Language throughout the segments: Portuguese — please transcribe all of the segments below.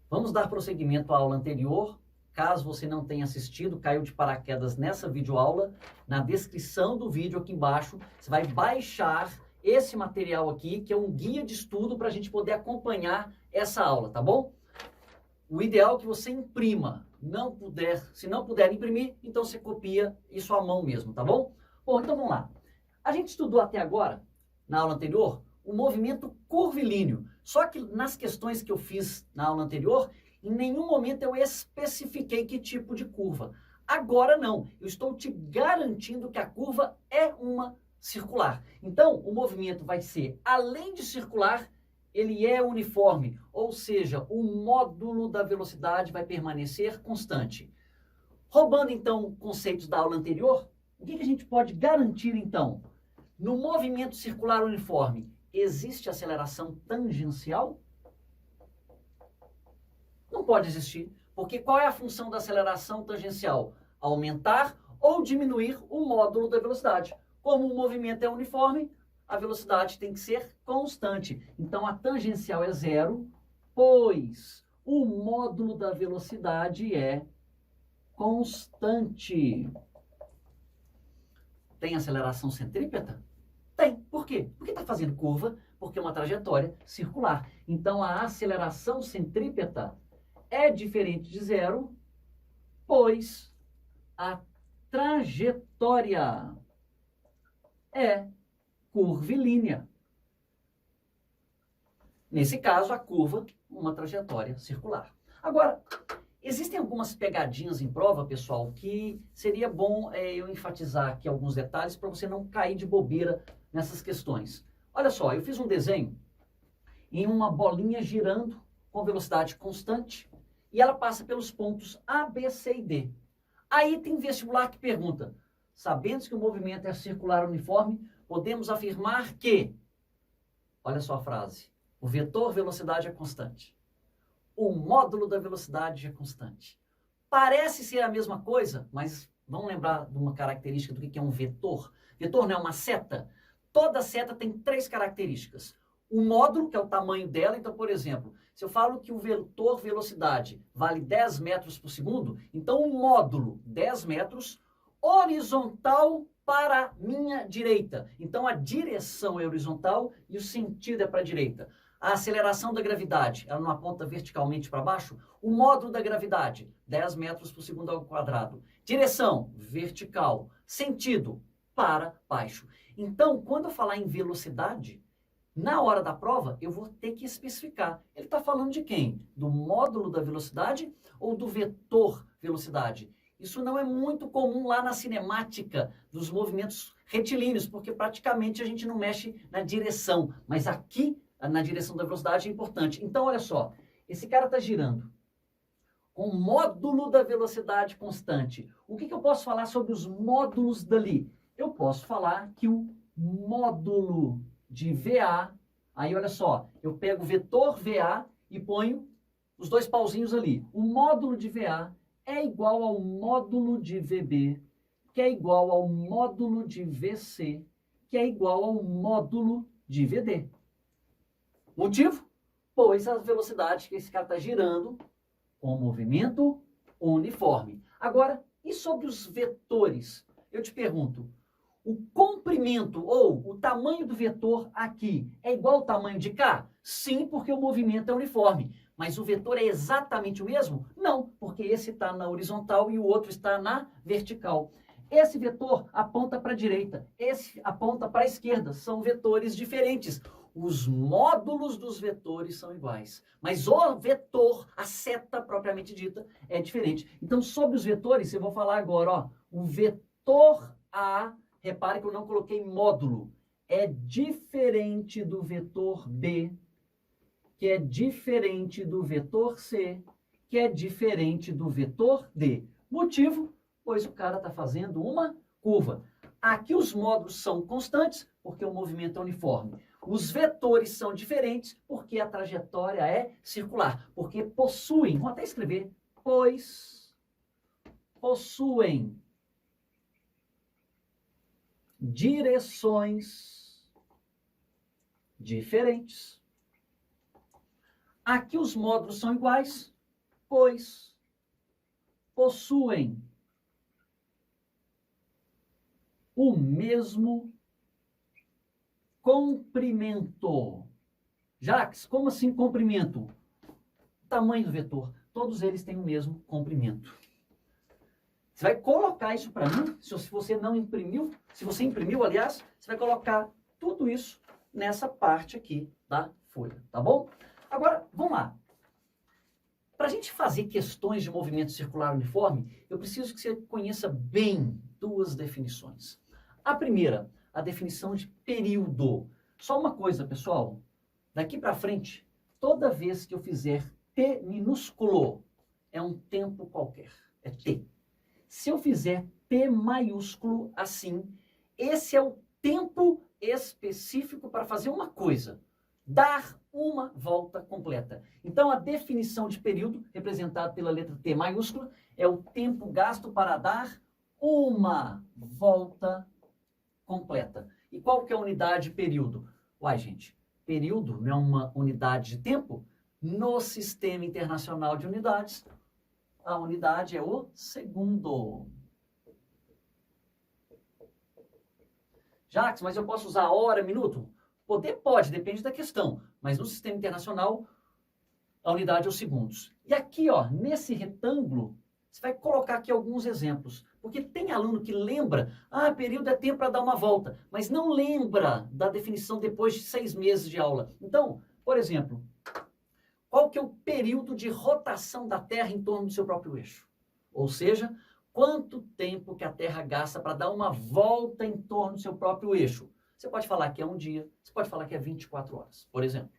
Vamos dar prosseguimento à aula anterior. Caso você não tenha assistido, caiu de paraquedas nessa videoaula, na descrição do vídeo aqui embaixo, você vai baixar esse material aqui, que é um guia de estudo para a gente poder acompanhar essa aula, tá bom? O ideal é que você imprima. Se não puder imprimir, então você copia isso à mão mesmo, tá bom? Bom, então vamos lá. A gente estudou até agora, na aula anterior, o movimento curvilíneo. Só que nas questões que eu fiz na aula anterior, em nenhum momento eu especifiquei que tipo de curva. Agora não, eu estou te garantindo que a curva é uma circular. Então, o movimento vai ser, além de circular, ele é uniforme, ou seja, o módulo da velocidade vai permanecer constante. Roubando, então, conceitos da aula anterior, o que a gente pode garantir, então? No movimento circular uniforme, existe aceleração tangencial? Não pode existir, porque qual é a função da aceleração tangencial? Aumentar ou diminuir o módulo da velocidade. Como o movimento é uniforme, a velocidade tem que ser constante. Então, a tangencial é zero, pois o módulo da velocidade é constante. Tem aceleração centrípeta? Tem. Por quê? Porque está fazendo curva, porque é uma trajetória circular. Então, a aceleração centrípeta é diferente de zero, pois a trajetória é curvilínea. Nesse caso, a curva, uma trajetória circular. Agora, existem algumas pegadinhas em prova, pessoal, que seria bom eu enfatizar aqui alguns detalhes para você não cair de bobeira nessas questões. Olha só, eu fiz um desenho em uma bolinha girando com velocidade constante e ela passa pelos pontos A, B, C e D. Aí tem vestibular que pergunta, sabendo que o movimento é circular uniforme, podemos afirmar que, olha só a frase, o vetor velocidade é constante. O módulo da velocidade é constante. Parece ser a mesma coisa, mas vamos lembrar de uma característica do que é um vetor? Vetor não é uma seta? Toda seta tem três características. O módulo, que é o tamanho dela, então, por exemplo, se eu falo que o vetor velocidade vale 10 metros por segundo, então o módulo 10 metros horizontal para a minha direita. Então a direção é horizontal e o sentido é para a direita. A aceleração da gravidade, ela não aponta verticalmente para baixo? O módulo da gravidade, 10 metros por segundo ao quadrado. Direção, vertical. Sentido, para baixo. Então, quando eu falar em velocidade, na hora da prova, eu vou ter que especificar. Ele está falando de quem? Do módulo da velocidade ou do vetor velocidade? Isso não é muito comum lá na cinemática dos movimentos retilíneos, porque praticamente a gente não mexe na direção. Mas aqui, na direção da velocidade, é importante. Então, olha só, esse cara está girando com o módulo da velocidade constante. O que eu posso falar sobre os módulos dali? Eu posso falar que o módulo de VA, aí olha só, eu pego o vetor VA e ponho os dois pauzinhos ali. O módulo de VA é igual ao módulo de VB, que é igual ao módulo de VC, que é igual ao módulo de VD. Motivo? Pois a velocidade que esse cara está girando com movimento uniforme. Agora, e sobre os vetores? Eu te pergunto, o comprimento ou o tamanho do vetor aqui é igual ao tamanho de cá? Sim, porque o movimento é uniforme. Mas o vetor é exatamente o mesmo? Não, porque esse está na horizontal e o outro está na vertical. Esse vetor aponta para a direita, esse aponta para a esquerda. São vetores diferentes. Os módulos dos vetores são iguais, mas o vetor, a seta propriamente dita, é diferente. Então, sobre os vetores, eu vou falar agora, ó, o vetor A, repare que eu não coloquei módulo, é diferente do vetor B, que é diferente do vetor C, que é diferente do vetor D. Motivo? Pois o cara está fazendo uma curva. Aqui os módulos são constantes, porque o movimento é uniforme. Os vetores são diferentes, porque a trajetória é circular. Porque possuem, vou até escrever, pois possuem direções diferentes. Aqui os módulos são iguais, pois, possuem o mesmo comprimento. Jacques, como assim comprimento? Tamanho do vetor. Todos eles têm o mesmo comprimento. Você vai colocar isso para mim, se você não imprimiu, se você imprimiu, aliás, você vai colocar tudo isso nessa parte aqui da folha, tá bom? Agora, vamos lá. Para a gente fazer questões de movimento circular uniforme, eu preciso que você conheça bem duas definições. A primeira, a definição de período. Só uma coisa, pessoal. Daqui para frente, toda vez que eu fizer T minúsculo, é um tempo qualquer. É T. Se eu fizer T maiúsculo assim, esse é o tempo específico para fazer uma coisa. Dar uma volta completa. Então, a definição de período, representada pela letra T maiúscula, é o tempo gasto para dar uma volta completa. E qual que é a unidade de período? Uai, gente, período não é uma unidade de tempo? No Sistema Internacional de Unidades, a unidade é o segundo. Jacques, mas eu posso usar hora, minuto? Poder pode, depende da questão. Mas no Sistema Internacional, a unidade é os segundos. E aqui, ó, nesse retângulo, você vai colocar aqui alguns exemplos. Porque tem aluno que lembra, período é tempo para dar uma volta, mas não lembra da definição depois de 6 meses de aula. Então, por exemplo, qual que é o período de rotação da Terra em torno do seu próprio eixo? Ou seja, quanto tempo que a Terra gasta para dar uma volta em torno do seu próprio eixo? Você pode falar que é um dia, você pode falar que é 24 horas, por exemplo.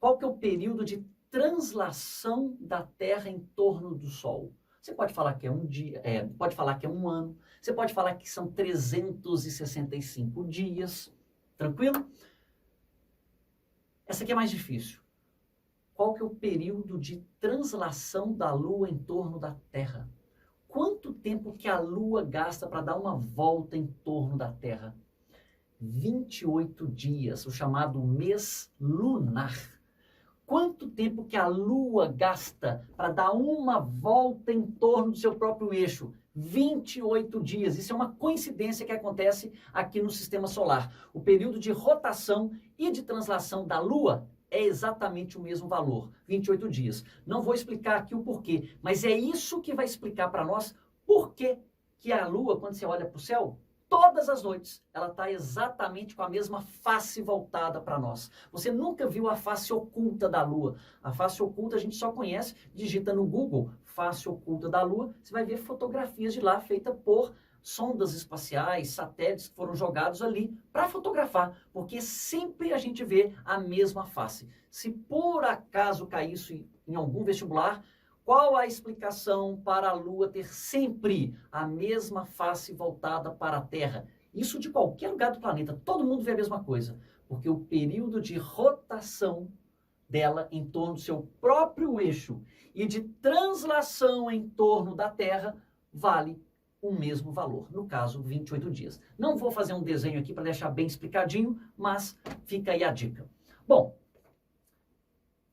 Qual que é o período de translação da Terra em torno do Sol? Você pode falar que é um dia, pode falar que é um ano, você pode falar que são 365 dias, tranquilo? Essa aqui é mais difícil. Qual que é o período de translação da Lua em torno da Terra? Quanto tempo que a Lua gasta para dar uma volta em torno da Terra? 28 dias, o chamado mês lunar. Quanto tempo que a Lua gasta para dar uma volta em torno do seu próprio eixo? 28 dias. Isso é uma coincidência que acontece aqui no Sistema Solar. O período de rotação e de translação da Lua é exatamente o mesmo valor, 28 dias. Não vou explicar aqui o porquê, mas é isso que vai explicar para nós por que a Lua, quando você olha para o céu, todas as noites, ela está exatamente com a mesma face voltada para nós. Você nunca viu a face oculta da Lua. A face oculta a gente só conhece, digita no Google, face oculta da Lua, você vai ver fotografias de lá feitas por sondas espaciais, satélites que foram jogados ali para fotografar, porque sempre a gente vê a mesma face. Se por acaso cair isso em algum vestibular, qual a explicação para a Lua ter sempre a mesma face voltada para a Terra? Isso de qualquer lugar do planeta, todo mundo vê a mesma coisa, porque o período de rotação dela em torno do seu próprio eixo e de translação em torno da Terra vale o mesmo valor, no caso, 28 dias. Não vou fazer um desenho aqui para deixar bem explicadinho, mas fica aí a dica. Bom,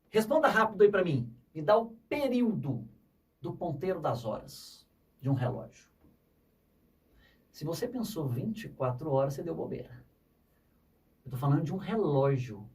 responda rápido aí para mim. Me dá o período do ponteiro das horas de um relógio. Se você pensou 24 horas, você deu bobeira. Eu estou falando de um relógio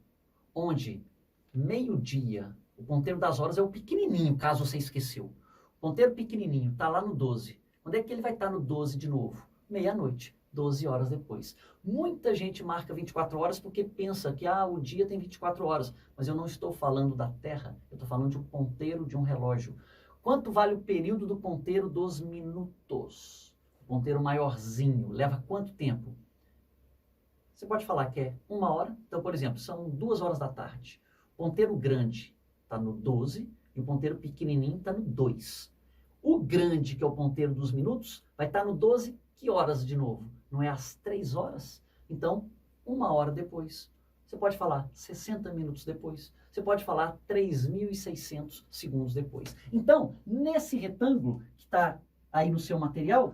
onde meio-dia, o ponteiro das horas é o pequenininho, caso você esqueceu. O ponteiro pequenininho está lá no 12. Onde é que ele vai estar no 12 de novo? Meia-noite, 12 horas depois. Muita gente marca 24 horas porque pensa que o dia tem 24 horas. Mas eu não estou falando da Terra, eu estou falando de um ponteiro de um relógio. Quanto vale o período do ponteiro dos minutos? O ponteiro maiorzinho, leva quanto tempo? Você pode falar que é 1 hora. Então, por exemplo, são 2 horas da tarde. O ponteiro grande está no 12 e o ponteiro pequenininho está no 2. O grande, que é o ponteiro dos minutos, vai estar no 12, que horas de novo? Não é às 3 horas? Então, 1 hora depois. Você pode falar 60 minutos depois. Você pode falar 3.600 segundos depois. Então, nesse retângulo que está aí no seu material,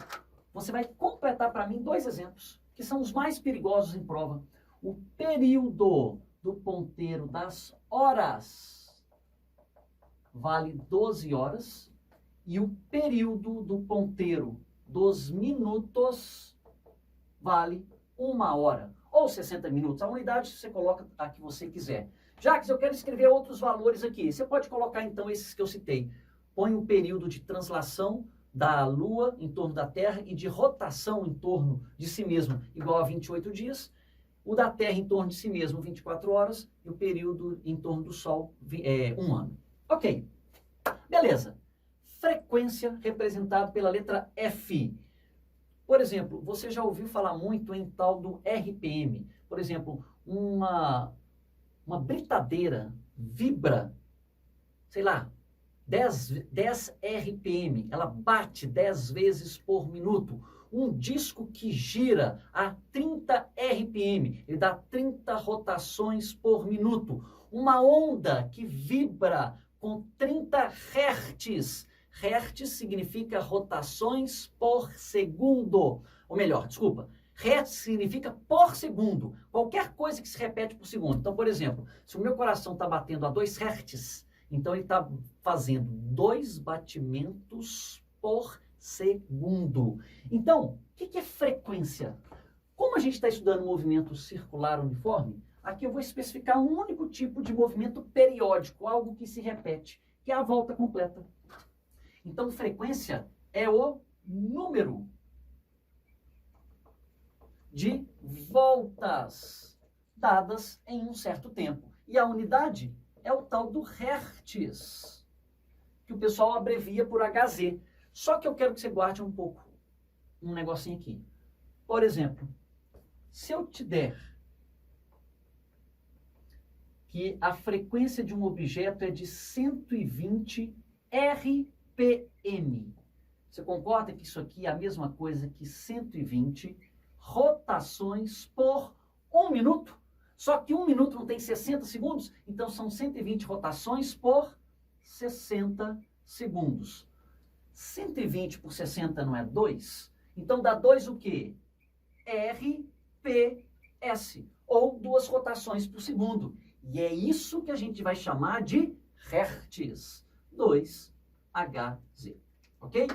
você vai completar para mim 2 exemplos, que são os mais perigosos em prova. O período do ponteiro das horas vale 12 horas e o período do ponteiro dos minutos vale 1 hora, ou 60 minutos. A unidade você coloca a que você quiser. Jacques, eu quero escrever outros valores aqui. Você pode colocar, então, esses que eu citei. Põe o período de translação da Lua em torno da Terra e de rotação em torno de si mesmo, igual a 28 dias. O da Terra em torno de si mesmo, 24 horas. E o período em torno do Sol, 1 ano. Ok. Beleza. Frequência representada pela letra F. Por exemplo, você já ouviu falar muito em tal do RPM. Por exemplo, uma britadeira vibra, sei lá, 10 RPM. Ela bate 10 vezes por minuto. Um disco que gira a 30 RPM. Ele dá 30 rotações por minuto. Uma onda que vibra com 30 Hz. Hertz significa rotações por segundo. Ou melhor, desculpa, Hertz significa por segundo. Qualquer coisa que se repete por segundo. Então, por exemplo, se o meu coração está batendo a 2 Hz, então ele está fazendo 2 batimentos por segundo. Então, o que é frequência? Como a gente está estudando movimento circular uniforme, aqui eu vou especificar um único tipo de movimento periódico, algo que se repete, que é a volta completa. Então, frequência é o número de voltas dadas em um certo tempo. E a unidade é o tal do Hertz, que o pessoal abrevia por Hz. Só que eu quero que você guarde um negocinho aqui. Por exemplo, se eu te der que a frequência de um objeto é de 120 RPM. Você concorda que isso aqui é a mesma coisa que 120 rotações por 1 minuto? Só que 1 minuto não tem 60 segundos, então são 120 rotações por 60 segundos. 120 por 60 não é 2? Então dá 2 o quê? RPS, ou 2 rotações por segundo. E é isso que a gente vai chamar de Hertz. 2Hz, ok?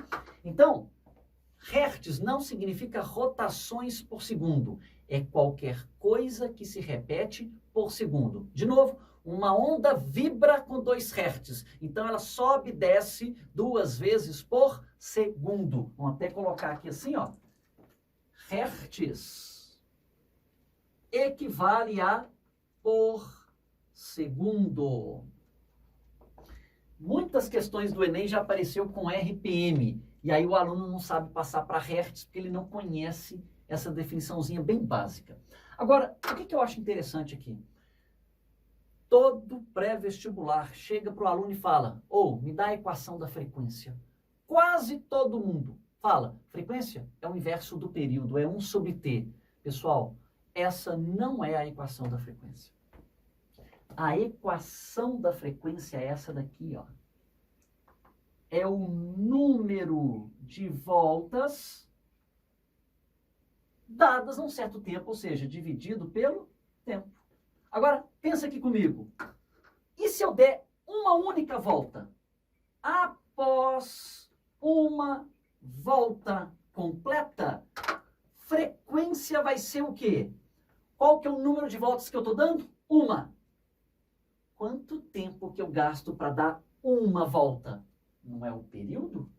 Então, Hertz não significa rotações por segundo. É qualquer coisa que se repete por segundo. De novo, uma onda vibra com 2 Hz. Então, ela sobe e desce 2 vezes por segundo. Vamos até colocar aqui assim, ó. Hertz equivale a por segundo. Muitas questões do Enem já apareceu com RPM, e aí o aluno não sabe passar para Hertz, porque ele não conhece essa definiçãozinha bem básica. Agora, o que eu acho interessante aqui? Todo pré-vestibular chega para o aluno e fala, me dá a equação da frequência. Quase todo mundo fala, frequência é o inverso do período, é 1 sobre t. Pessoal, essa não é a equação da frequência. A equação da frequência é essa daqui, ó. É o número de voltas dadas a um certo tempo, ou seja, dividido pelo tempo. Agora, pensa aqui comigo. E se eu der uma única volta? Após uma volta completa, frequência vai ser o quê? Qual que é o número de voltas que eu estou dando? Uma. Quanto tempo que eu gasto para dar uma volta? Não é o período?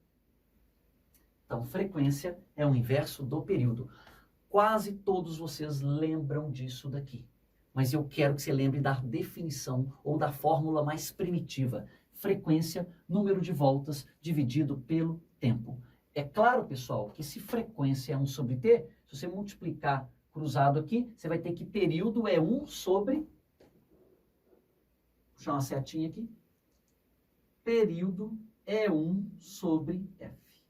Então, frequência é o inverso do período. Quase todos vocês lembram disso daqui. Mas eu quero que você lembre da definição ou da fórmula mais primitiva. Frequência, número de voltas dividido pelo tempo. É claro, pessoal, que se frequência é 1 sobre t, se você multiplicar cruzado aqui, você vai ter que período é 1 sobre... Vou puxar uma setinha aqui. Período é 1 sobre f.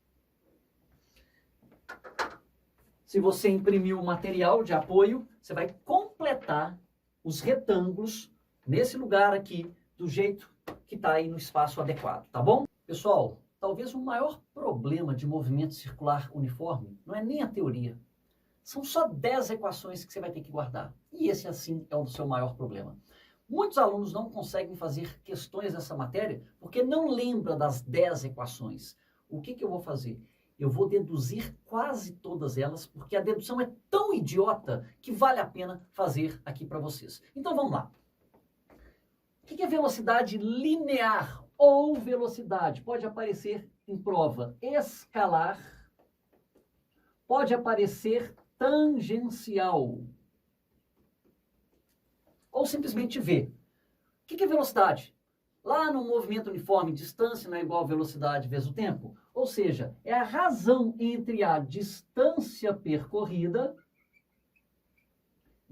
Se você imprimir o material de apoio, você vai completar os retângulos nesse lugar aqui, do jeito que está aí no espaço adequado, tá bom? Pessoal, talvez o maior problema de movimento circular uniforme não é nem a teoria. São só 10 equações que você vai ter que guardar. E esse, assim, é o seu maior problema. Muitos alunos não conseguem fazer questões dessa matéria porque não lembra das 10 equações. O que eu vou fazer? Eu vou deduzir quase todas elas, porque a dedução é tão idiota que vale a pena fazer aqui para vocês. Então vamos lá. O que é velocidade linear ou velocidade? Pode aparecer em prova escalar, pode aparecer tangencial, ou simplesmente V. O que é velocidade? Lá no movimento uniforme, distância não é igual a velocidade vezes o tempo. Ou seja, é a razão entre a distância percorrida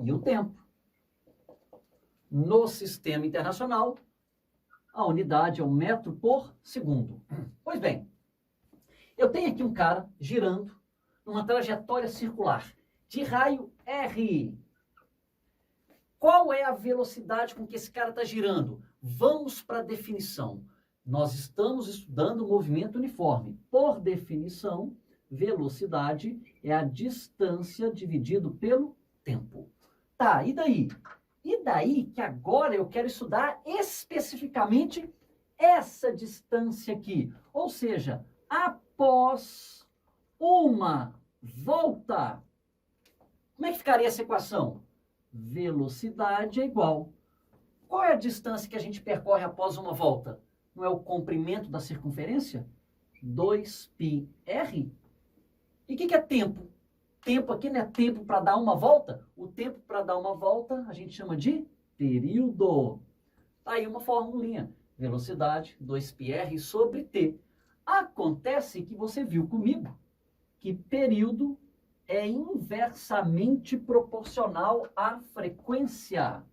e o tempo. No sistema internacional, a unidade é o metro por segundo. Pois bem, eu tenho aqui um cara girando numa trajetória circular de raio R. Qual é a velocidade com que esse cara está girando? Vamos para a definição. Nós estamos estudando o movimento uniforme. Por definição, velocidade é a distância dividido pelo tempo. Tá, e daí? E daí que agora eu quero estudar especificamente essa distância aqui. Ou seja, após uma volta. Como é que ficaria essa equação? Velocidade é igual. Qual é a distância que a gente percorre após uma volta? Não é o comprimento da circunferência? 2πr. E o que é tempo? Tempo aqui não é tempo para dar uma volta? O tempo para dar uma volta a gente chama de período. Tá aí uma formulinha. Velocidade 2πr sobre t. Acontece que você viu comigo que período é inversamente proporcional à frequência.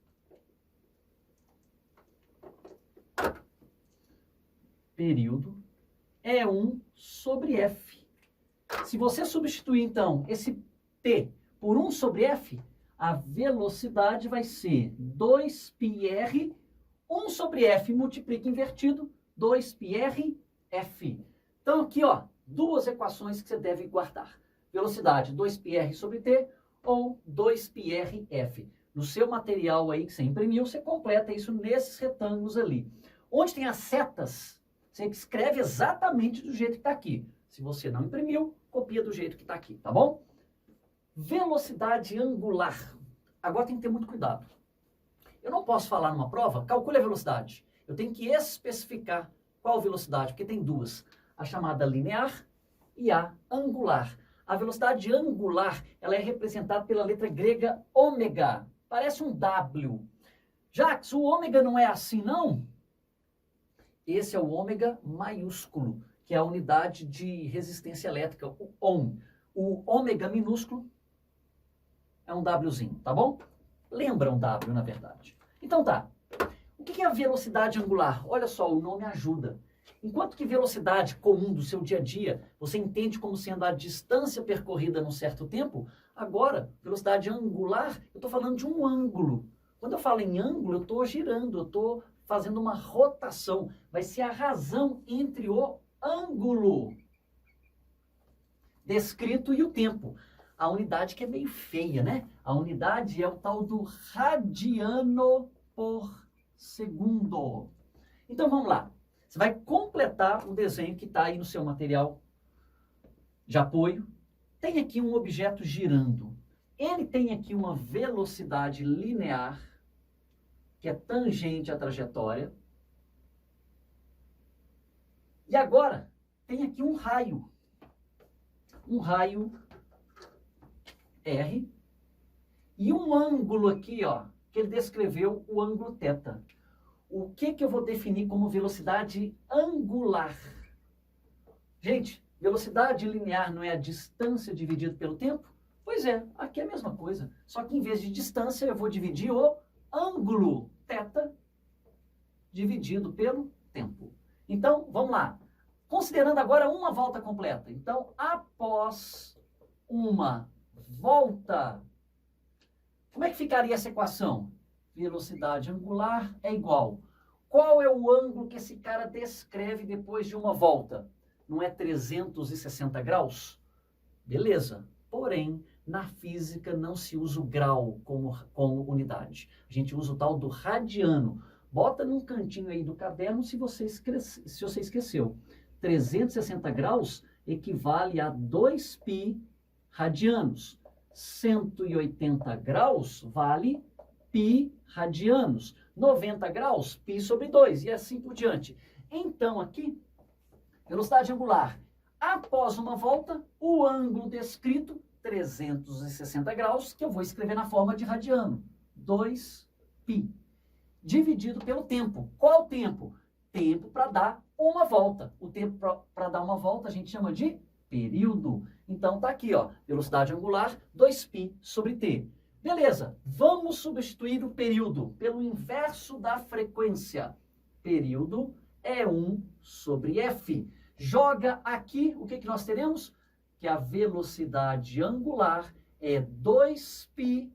Período é 1 sobre f. Se você substituir, então, esse t por 1 sobre f, a velocidade vai ser 2πr, 1 sobre f multiplica invertido, 2πrf. Então, aqui, ó, duas equações que você deve guardar. Velocidade 2πr sobre t ou 2πrf. No seu material aí que você imprimiu, você completa isso nesses retângulos ali. Onde tem as setas, você escreve exatamente do jeito que está aqui. Se você não imprimiu, copia do jeito que está aqui, tá bom? Velocidade angular. Agora tem que ter muito cuidado. Eu não posso falar numa prova, calcule a velocidade. Eu tenho que especificar qual velocidade, porque tem duas. A chamada linear e a angular. A velocidade angular, ela é representada pela letra grega ômega. Parece um W. Jacques, o ômega não é assim, não? Esse é o ômega maiúsculo, que é a unidade de resistência elétrica, o ohm. O ômega minúsculo é um Wzinho, tá bom? Lembra um W, na verdade. Então tá. O que é a velocidade angular? Olha só, o nome ajuda. Enquanto que velocidade comum do seu dia a dia, você entende como sendo a distância percorrida num certo tempo, agora, velocidade angular, eu estou falando de um ângulo. Quando eu falo em ângulo, eu estou girando, eu estou fazendo uma rotação. Vai ser a razão entre o ângulo descrito e o tempo. A unidade que é meio feia, né? A unidade é o tal do radiano por segundo. Então vamos lá. Você vai completar o desenho que está aí no seu material de apoio. Tem aqui um objeto girando. Ele tem aqui uma velocidade linear, que é tangente à trajetória. E agora, tem aqui um raio. Um raio R. E um ângulo aqui, ó, que ele descreveu o ângulo θ. O que eu vou definir como velocidade angular? Gente, velocidade linear não é a distância dividida pelo tempo? Pois é, aqui é a mesma coisa. Só que em vez de distância, eu vou dividir o ângulo θ dividido pelo tempo. Então, vamos lá. Considerando agora uma volta completa. Então, após uma volta, como é que ficaria essa equação? Velocidade angular é igual. Qual é o ângulo que esse cara descreve depois de uma volta? Não é 360 graus? Beleza. Porém, na física não se usa o grau como unidade. A gente usa o tal do radiano. Bota num cantinho aí do caderno se você esqueceu. 360 graus equivale a 2π radianos. 180 graus vale π radianos. 90 graus, π sobre 2, e assim por diante. Então, aqui, velocidade angular. Após uma volta, o ângulo descrito, 360 graus, que eu vou escrever na forma de radiano. 2π. Dividido pelo tempo. Qual tempo? Tempo para dar uma volta. O tempo para dar uma volta a gente chama de período. Então, tá aqui, ó, velocidade angular, 2π sobre t. Beleza, vamos substituir o período pelo inverso da frequência. Período é 1 sobre f. Joga aqui, o que nós teremos? Que a velocidade angular é 2πf.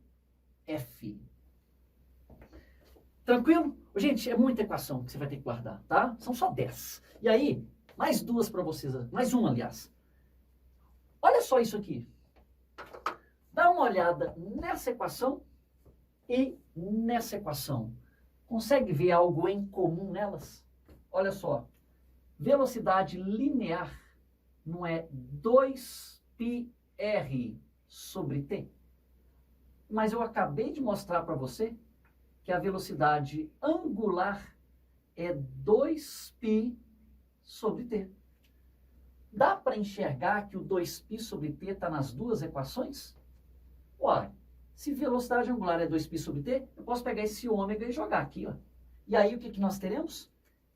Tranquilo? Gente, é muita equação que você vai ter que guardar, tá? São só 10. E aí, mais duas para vocês, mais uma, aliás. Olha só isso aqui. Dá uma olhada nessa equação e nessa equação. Consegue ver algo em comum nelas? Olha só. Velocidade linear não é 2πr sobre t? Mas eu acabei de mostrar para você que a velocidade angular é 2π sobre t. Dá para enxergar que o 2π sobre t está nas duas equações? Uai, se velocidade angular é 2π sobre t, eu posso pegar esse ômega e jogar aqui, ó. E aí o que nós teremos?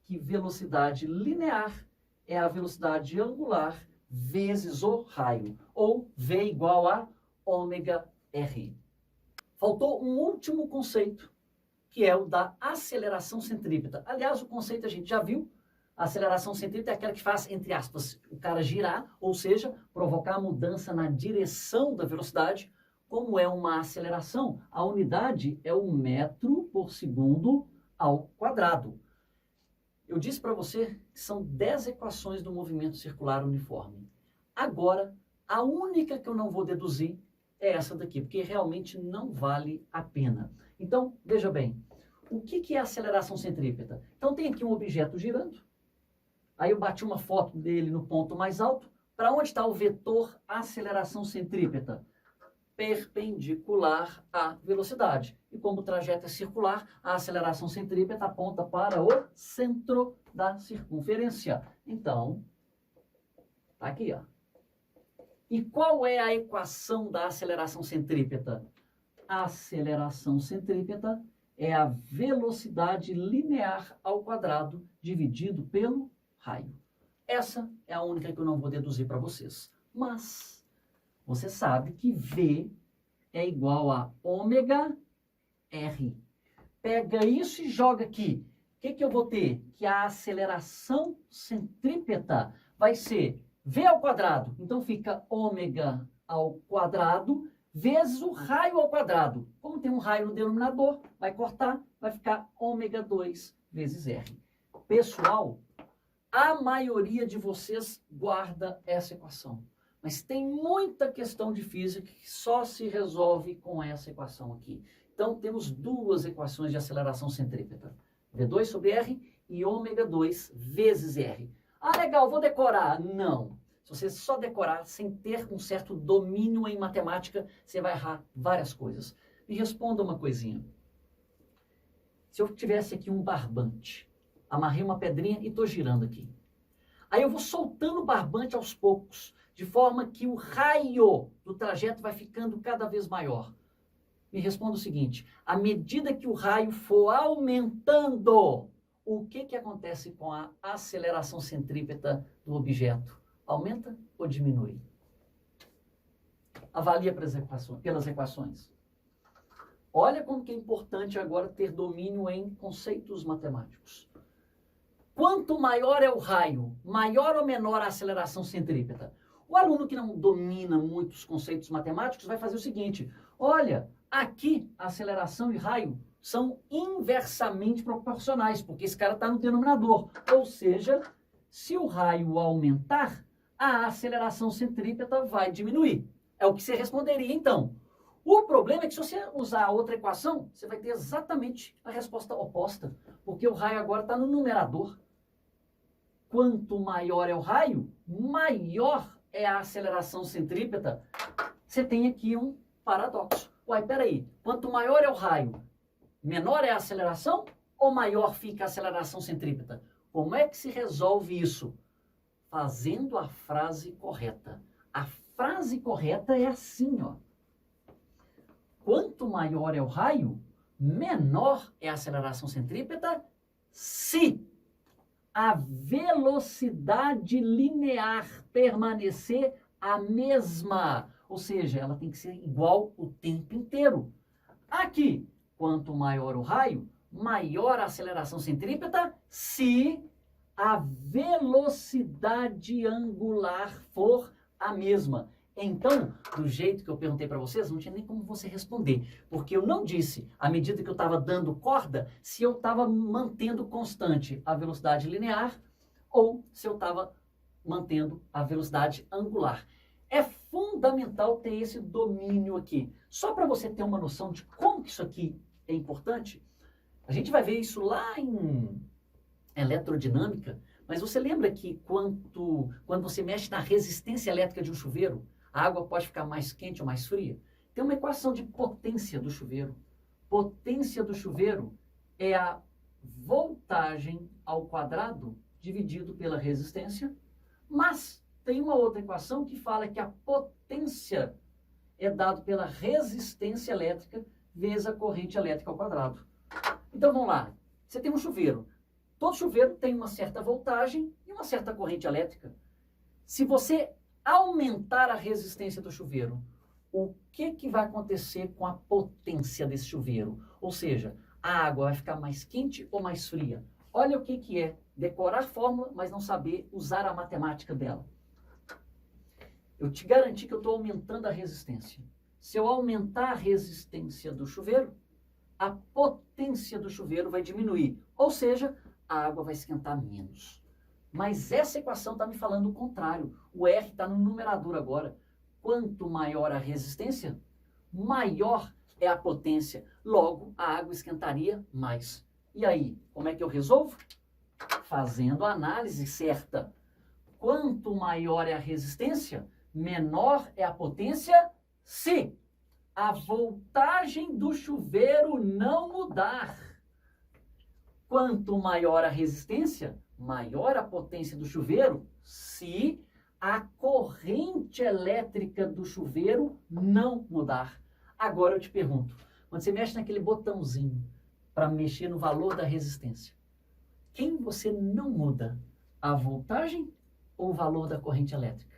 Que velocidade linear é a velocidade angular vezes o raio, ou V igual a ômega r. Faltou um último conceito, que é o da aceleração centrípeta. Aliás, o conceito a gente já viu. A aceleração centrípeta é aquela que faz, entre aspas, o cara girar, ou seja, provocar a mudança na direção da velocidade. Como é uma aceleração, a unidade é o metro por segundo ao quadrado. Eu disse para você que são 10 equações do movimento circular uniforme. Agora, a única que eu não vou deduzir é essa daqui, porque realmente não vale a pena. Então, veja bem, o que é aceleração centrípeta? Então, tem aqui um objeto girando. Aí eu bati uma foto dele no ponto mais alto. Para onde está o vetor aceleração centrípeta? Perpendicular à velocidade. E como o trajeto é circular, a aceleração centrípeta aponta para o centro da circunferência. Então, tá aqui, ó. E qual é a equação da aceleração centrípeta? A aceleração centrípeta é a velocidade linear ao quadrado dividido pelo raio. Essa é a única que eu não vou deduzir para vocês. Mas você sabe que V é igual a ômega R. Pega isso e joga aqui. O que eu vou ter? Que a aceleração centrípeta vai ser V ao quadrado. Então fica ômega ao quadrado vezes o raio ao quadrado. Como tem um raio no denominador, vai cortar, vai ficar ômega 2 vezes R. Pessoal, a maioria de vocês guarda essa equação. Mas tem muita questão de física que só se resolve com essa equação aqui. Então, temos duas equações de aceleração centrípeta. V2 sobre R e ômega 2 vezes R. Ah, legal, vou decorar. Não. Se você só decorar sem ter um certo domínio em matemática, você vai errar várias coisas. Me responda uma coisinha. Se eu tivesse aqui um barbante, amarrei uma pedrinha e estou girando aqui. Aí eu vou soltando o barbante aos poucos, de forma que o raio do trajeto vai ficando cada vez maior. Me responda o seguinte, à medida que o raio for aumentando, o que acontece com a aceleração centrípeta do objeto? Aumenta ou diminui? Avalia pelas equações. Olha como que é importante agora ter domínio em conceitos matemáticos. Quanto maior é o raio, maior ou menor a aceleração centrípeta? O aluno que não domina muitos conceitos matemáticos vai fazer o seguinte, olha, aqui a aceleração e raio são inversamente proporcionais, porque esse cara está no denominador. Ou seja, se o raio aumentar, a aceleração centrípeta vai diminuir. É o que você responderia, então. O problema é que se você usar a outra equação, você vai ter exatamente a resposta oposta, porque o raio agora está no numerador. Quanto maior é o raio, maior é a aceleração centrípeta. Você tem aqui um paradoxo. Uai, peraí, quanto maior é o raio, menor é a aceleração ou maior fica a aceleração centrípeta? Como é que se resolve isso? Fazendo a frase correta. A frase correta é assim, ó. Quanto maior é o raio, menor é a aceleração centrípeta se a velocidade linear permanecer a mesma. Ou seja, ela tem que ser igual o tempo inteiro. Aqui, quanto maior o raio, maior a aceleração centrípeta se a velocidade angular for a mesma. Então, do jeito que eu perguntei para vocês, não tinha nem como você responder, porque eu não disse, à medida que eu estava dando corda, se eu estava mantendo constante a velocidade linear ou se eu estava mantendo a velocidade angular. É fundamental ter esse domínio aqui. Só para você ter uma noção de como que isso aqui é importante, a gente vai ver isso lá em eletrodinâmica, mas você lembra que quando você mexe na resistência elétrica de um chuveiro, a água pode ficar mais quente ou mais fria? Tem uma equação de potência do chuveiro. Potência do chuveiro é a voltagem ao quadrado dividido pela resistência, mas tem uma outra equação que fala que a potência é dado pela resistência elétrica vezes a corrente elétrica ao quadrado. Então vamos lá, você tem um chuveiro. Todo chuveiro tem uma certa voltagem e uma certa corrente elétrica. Se você aumentar a resistência do chuveiro, o que vai acontecer com a potência desse chuveiro? Ou seja, a água vai ficar mais quente ou mais fria? Olha o que é decorar fórmula, mas não saber usar a matemática dela. Eu te garanti que eu estou aumentando a resistência. Se eu aumentar a resistência do chuveiro, a potência do chuveiro vai diminuir. Ou seja, a água vai esquentar menos. Mas essa equação está me falando o contrário. O R está no numerador agora. Quanto maior a resistência, maior é a potência. Logo, a água esquentaria mais. E aí, como é que eu resolvo? Fazendo a análise certa. Quanto maior é a resistência, menor é a potência se a voltagem do chuveiro não mudar. Quanto maior a resistência, maior a potência do chuveiro se a corrente elétrica do chuveiro não mudar. Agora eu te pergunto, quando você mexe naquele botãozinho para mexer no valor da resistência, quem você não muda? A voltagem ou o valor da corrente elétrica?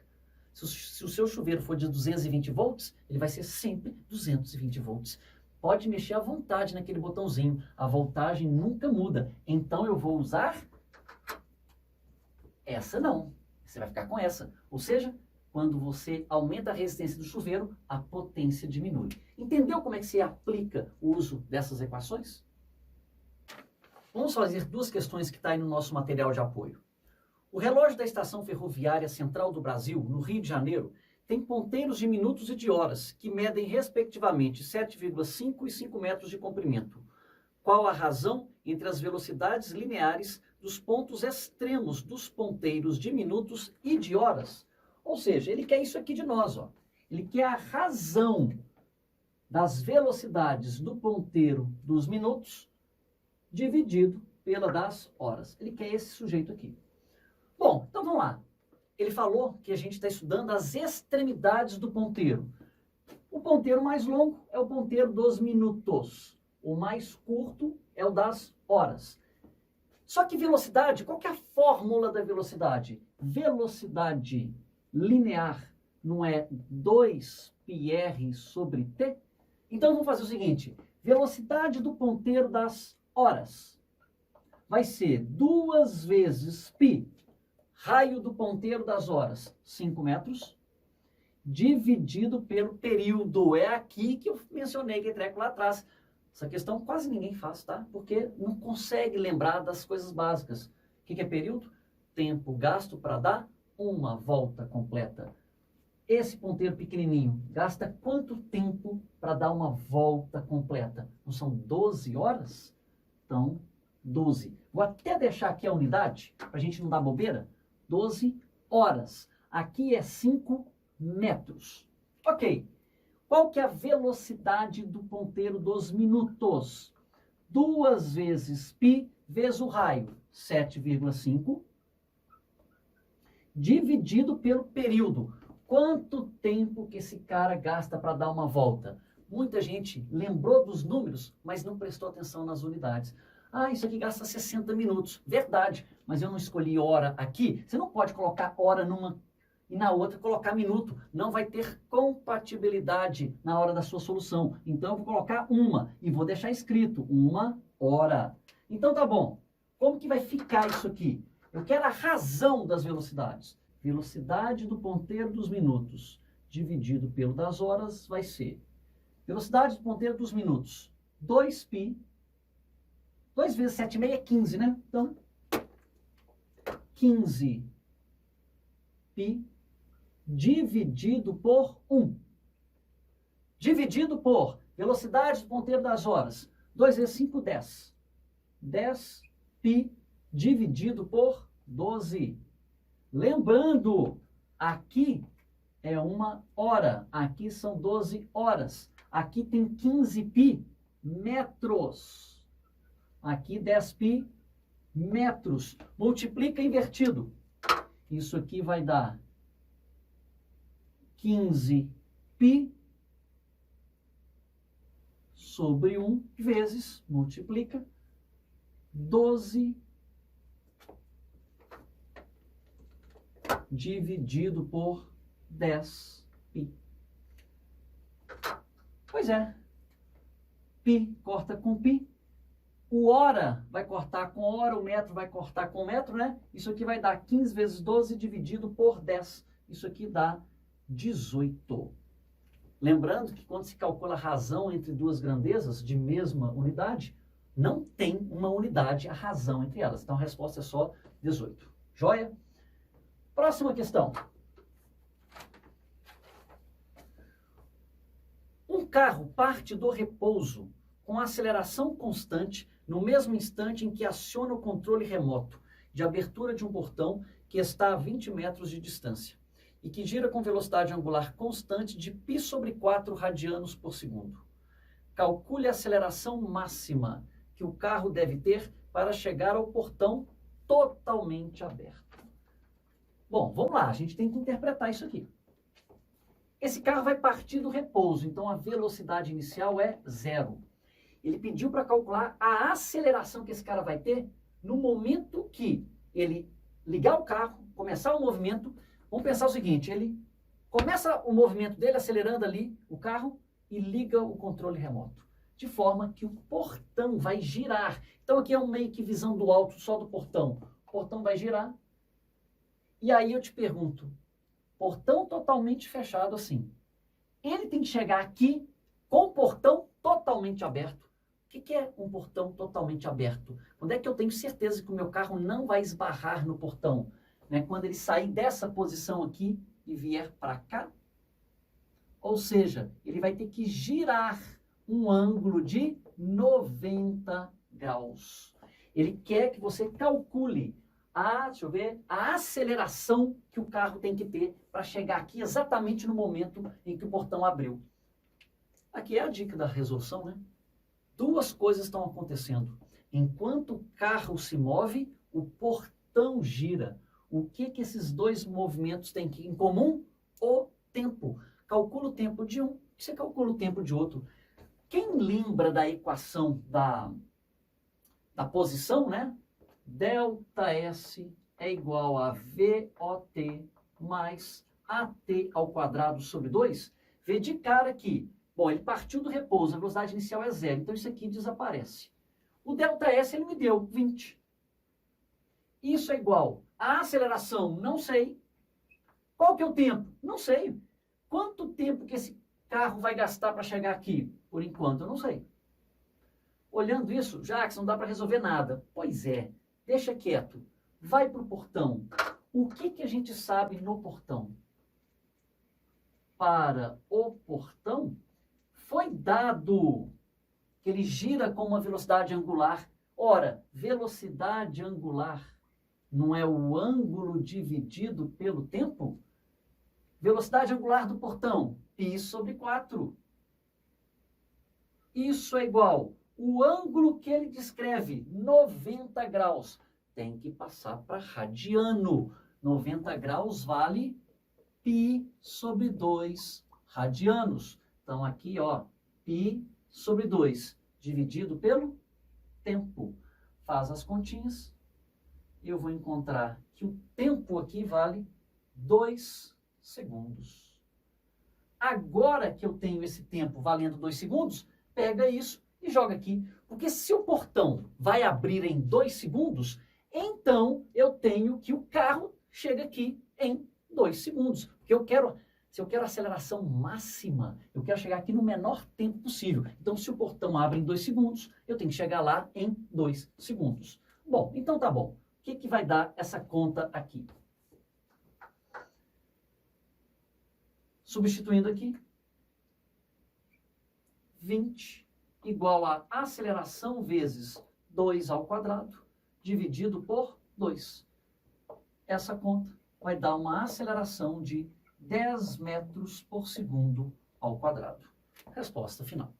Se o seu chuveiro for de 220 volts, ele vai ser sempre 220 volts. Pode mexer à vontade naquele botãozinho. A voltagem nunca muda. Então eu vou usar essa não. Você vai ficar com essa. Ou seja, quando você aumenta a resistência do chuveiro, a potência diminui. Entendeu como é que se aplica o uso dessas equações? Vamos fazer duas questões que estão aí no nosso material de apoio. O relógio da Estação Ferroviária Central do Brasil, no Rio de Janeiro, tem ponteiros de minutos e de horas, que medem respectivamente 7,5 e 5 metros de comprimento. Qual a razão entre as velocidades lineares dos pontos extremos dos ponteiros de minutos e de horas? Ou seja, ele quer isso aqui de nós, ó. Ele quer a razão das velocidades do ponteiro dos minutos dividido pela das horas. Ele quer esse sujeito aqui. Bom, então vamos lá. Ele falou que a gente está estudando as extremidades do ponteiro. O ponteiro mais longo é o ponteiro dos minutos. O mais curto é o das horas. Só que velocidade, qual que é a fórmula da velocidade? Velocidade linear não é 2πr sobre t? Então vamos fazer o seguinte. Velocidade do ponteiro das horas vai ser 2 vezes π, raio do ponteiro das horas, 5 metros, dividido pelo período. É aqui que eu mencionei que treco lá atrás. Essa questão quase ninguém faz, tá? Porque não consegue lembrar das coisas básicas. O que é período? Tempo gasto para dar uma volta completa. esse ponteiro pequenininho gasta quanto tempo para dar uma volta completa? Não são 12 horas? Então, 12. Vou até deixar aqui a unidade, para a gente não dar bobeira. 12 horas. Aqui é 5 metros. Ok. Qual que é a velocidade do ponteiro dos minutos? 2 vezes π vezes o raio, 7,5, dividido pelo período. Quanto tempo que esse cara gasta para dar uma volta? Muita gente lembrou dos números, mas não prestou atenção nas unidades. Ah, isso aqui gasta 60 minutos. Verdade, mas eu não escolhi hora aqui. Você não pode colocar hora numa e na outra colocar minuto. Não vai ter compatibilidade na hora da sua solução. Então eu vou colocar uma e vou deixar escrito 1 hora. Então tá bom. Como que vai ficar isso aqui? Eu quero a razão das velocidades. Velocidade do ponteiro dos minutos dividido pelo das horas vai ser velocidade do ponteiro dos minutos, 2π. 2 vezes 7,5 é 15, né? Então, 15π dividido por 1. Dividido por velocidade do ponteiro das horas. 2 vezes 5, 10. 10π dividido por 12. Lembrando, aqui é 1 hora. Aqui são 12 horas. Aqui tem 15π metros. Aqui 10π metros. Multiplica invertido. Isso aqui vai dar 15π sobre 1 vezes, multiplica, 12 dividido por 10π. Pois é. Π corta com π. O hora vai cortar com hora, o metro vai cortar com metro, né? Isso aqui vai dar 15 vezes 12 dividido por 10. Isso aqui dá 18. Lembrando que quando se calcula a razão entre duas grandezas de mesma unidade, não tem uma unidade, a razão entre elas. Então a resposta é só 18. Joia? Próxima questão. Um carro parte do repouso com aceleração constante no mesmo instante em que aciona o controle remoto de abertura de um portão que está a 20 metros de distância e que gira com velocidade angular constante de π sobre 4 radianos por segundo. Calcule a aceleração máxima que o carro deve ter para chegar ao portão totalmente aberto. Bom, vamos lá, a gente tem que interpretar isso aqui. Esse carro vai partir do repouso, então a velocidade inicial é 0. Ele pediu para calcular a aceleração que esse cara vai ter no momento que ele ligar o carro, começar o movimento. Vamos pensar o seguinte, ele começa o movimento dele acelerando ali o carro e liga o controle remoto, de forma que o portão vai girar. Então aqui é um meio que visão do alto só do portão. O portão vai girar. E aí eu te pergunto, portão totalmente fechado assim, ele tem que chegar aqui com o portão totalmente aberto. O que é um portão totalmente aberto? Quando é que eu tenho certeza que o meu carro não vai esbarrar no portão? Né? Quando ele sair dessa posição aqui e vier para cá? Ou seja, ele vai ter que girar um ângulo de 90 graus. Ele quer que você calcule deixa eu ver, a aceleração que o carro tem que ter para chegar aqui exatamente no momento em que o portão abriu. Aqui é a dica da resolução, né? Duas coisas estão acontecendo. Enquanto o carro se move, o portão gira. O que esses dois movimentos têm em comum? O tempo. Calcula o tempo de um, você calcula o tempo de outro. Quem lembra da equação da posição, né? ΔS é igual a VOT mais AT ao quadrado sobre 2. Vê de cara que, bom, ele partiu do repouso, a velocidade inicial é 0, então isso aqui desaparece. O ΔS ele me deu 20. Isso é igual a aceleração, não sei. Qual que é o tempo? Não sei. Quanto tempo que esse carro vai gastar para chegar aqui? Por enquanto, eu não sei. Olhando isso, Jackson, não dá para resolver nada. Pois é. Deixa quieto, vai para o portão. O que a gente sabe no portão? para o portão, foi dado que ele gira com uma velocidade angular. Ora, velocidade angular não é o ângulo dividido pelo tempo? Velocidade angular do portão, π sobre 4. Isso é igual o ângulo que ele descreve, 90 graus. Tem que passar para radiano. 90 graus vale π sobre 2 radianos. Então, aqui, ó, π sobre 2, dividido pelo tempo. Faz as continhas. Eu vou encontrar que o tempo aqui vale 2 segundos. Agora que eu tenho esse tempo valendo 2 segundos, pega isso e joga aqui. Porque se o portão vai abrir em 2 segundos, então eu tenho que o carro chega aqui em 2 segundos. Porque se eu quero aceleração máxima, eu quero chegar aqui no menor tempo possível. Então, se o portão abre em 2 segundos, eu tenho que chegar lá em 2 segundos. Bom, então tá bom. O que vai dar essa conta aqui? Substituindo aqui, 20 igual a aceleração vezes 2 ao quadrado, dividido por 2. Essa conta vai dar uma aceleração de 10 metros por segundo ao quadrado. Resposta final.